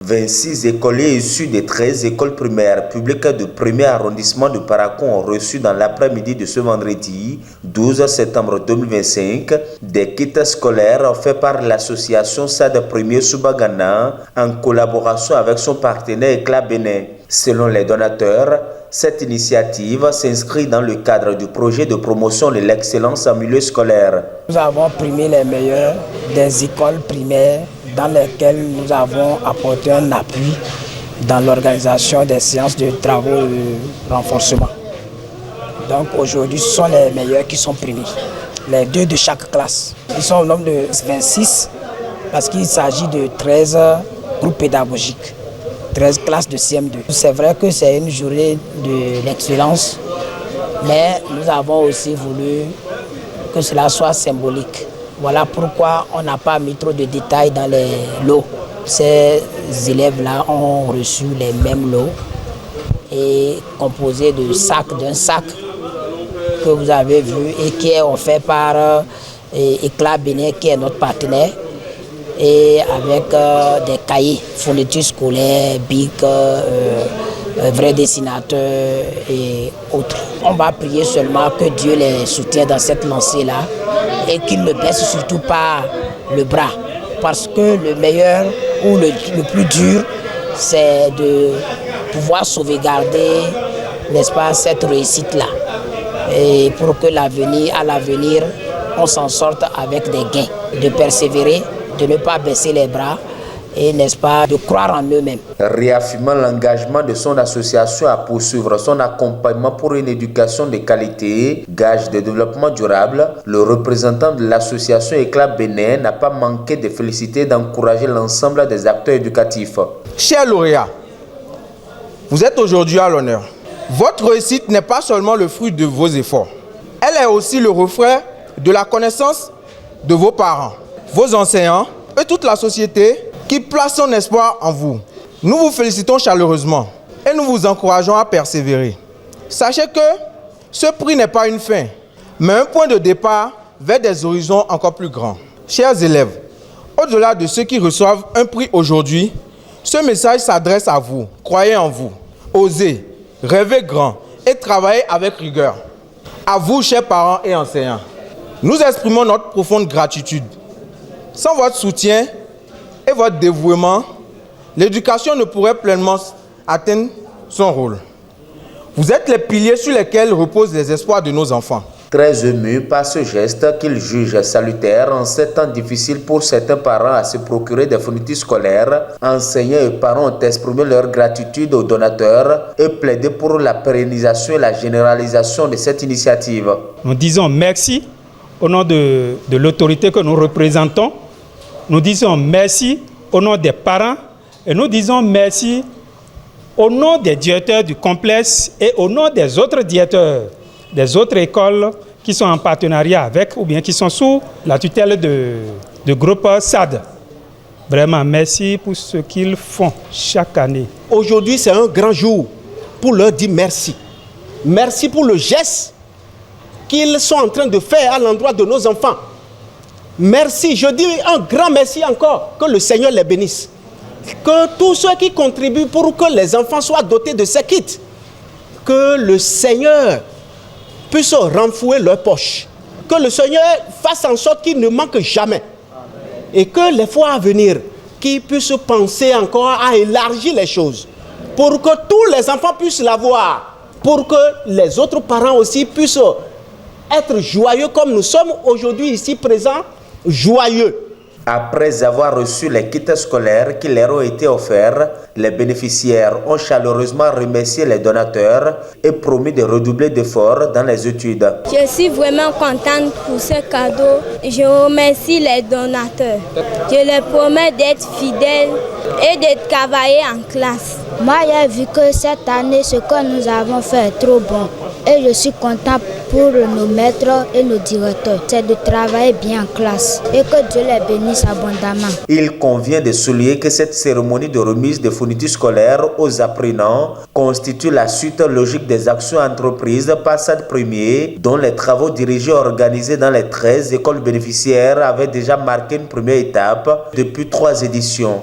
26 écoliers issus des 13 écoles primaires publiques du premier arrondissement de Parakou ont reçu dans l'après-midi de ce vendredi 12 septembre 2025 des kits scolaires faits par l'association SAD Premier Soubagana en collaboration avec son partenaire Éclat Bénin. Selon les donateurs, cette initiative s'inscrit dans le cadre du projet de promotion de l'excellence en milieu scolaire. Nous avons primé les meilleurs des écoles primaires dans lesquelles nous avons apporté un appui dans l'organisation des séances de travaux de renforcement. Donc aujourd'hui, ce sont les meilleurs qui sont primés, les 2 de chaque classe. Ils sont au nombre de 26 parce qu'il s'agit de 13 groupes pédagogiques. 13 classes de CM2. C'est vrai que c'est une journée de l'excellence, mais nous avons aussi voulu que cela soit symbolique. Voilà pourquoi on n'a pas mis trop de détails dans les lots. Ces élèves-là ont reçu les mêmes lots et composés de d'un sac que vous avez vu et qui est offert par Éclat Bénin, qui est notre partenaire, et avec des cahiers, fournitures scolaires, bics, vrais dessinateurs et autres. On va prier seulement que Dieu les soutienne dans cette lancée-là et qu'il ne baisse surtout pas le bras. Parce que le meilleur ou le plus dur, c'est de pouvoir sauvegarder, n'est-ce pas, cette réussite-là. Et pour que à l'avenir, on s'en sorte avec des gains, de persévérer, de ne pas baisser les bras et, n'est-ce pas, de croire en eux-mêmes. Réaffirmant l'engagement de son association à poursuivre son accompagnement pour une éducation de qualité, gage de développement durable, le représentant de l'association Éclat Bénin n'a pas manqué de féliciter et d'encourager l'ensemble des acteurs éducatifs. Chers lauréats, vous êtes aujourd'hui à l'honneur. Votre réussite n'est pas seulement le fruit de vos efforts, elle est aussi le reflet de la connaissance de vos parents, vos enseignants et toute la société qui place son espoir en vous. Nous vous félicitons chaleureusement et nous vous encourageons à persévérer. Sachez que ce prix n'est pas une fin, mais un point de départ vers des horizons encore plus grands. Chers élèves, au-delà de ceux qui reçoivent un prix aujourd'hui, ce message s'adresse à vous. Croyez en vous, osez, rêvez grand et travaillez avec rigueur. À vous, chers parents et enseignants, nous exprimons notre profonde gratitude. Sans votre soutien et votre dévouement, l'éducation ne pourrait pleinement atteindre son rôle. Vous êtes les piliers sur lesquels reposent les espoirs de nos enfants. Très ému par ce geste qu'il juge salutaire en ces temps difficiles pour certains parents à se procurer des fournitures scolaires, enseignants et parents ont exprimé leur gratitude aux donateurs et plaidé pour la pérennisation et la généralisation de cette initiative. Nous disons merci au nom de l'autorité que nous représentons. Nous disons merci au nom des parents et nous disons merci au nom des directeurs du complexe et au nom des autres directeurs des autres écoles qui sont en partenariat avec ou bien qui sont sous la tutelle de groupe SAD. Vraiment, merci pour ce qu'ils font chaque année. Aujourd'hui, c'est un grand jour pour leur dire merci. Merci pour le geste qu'ils sont en train de faire à l'endroit de nos enfants. Merci, je dis un grand merci encore, que le Seigneur les bénisse. Que tous ceux qui contribuent pour que les enfants soient dotés de ces kits, que le Seigneur puisse renflouer leurs poches. Que le Seigneur fasse en sorte qu'ils ne manquent jamais. Et que les fois à venir, qu'ils puissent penser encore à élargir les choses. Pour que tous les enfants puissent l'avoir. Pour que les autres parents aussi puissent être joyeux comme nous sommes aujourd'hui ici présents. Joyeux. Après avoir reçu les kits scolaires qui leur ont été offerts, les bénéficiaires ont chaleureusement remercié les donateurs et promis de redoubler d'efforts dans les études. Je suis vraiment contente pour ce cadeau. Je remercie les donateurs. Je leur promets d'être fidèles et de travailler en classe. Moi, j'ai vu que cette année, ce que nous avons fait est trop bon. Et je suis content pour nos maîtres et nos directeurs. C'est de travailler bien en classe et que Dieu les bénisse abondamment. Il convient de souligner que cette cérémonie de remise de fournitures scolaires aux apprenants constitue la suite logique des actions entreprises par SAD Premier, dont les travaux dirigés organisés dans les 13 écoles bénéficiaires avaient déjà marqué une première étape depuis 3 éditions.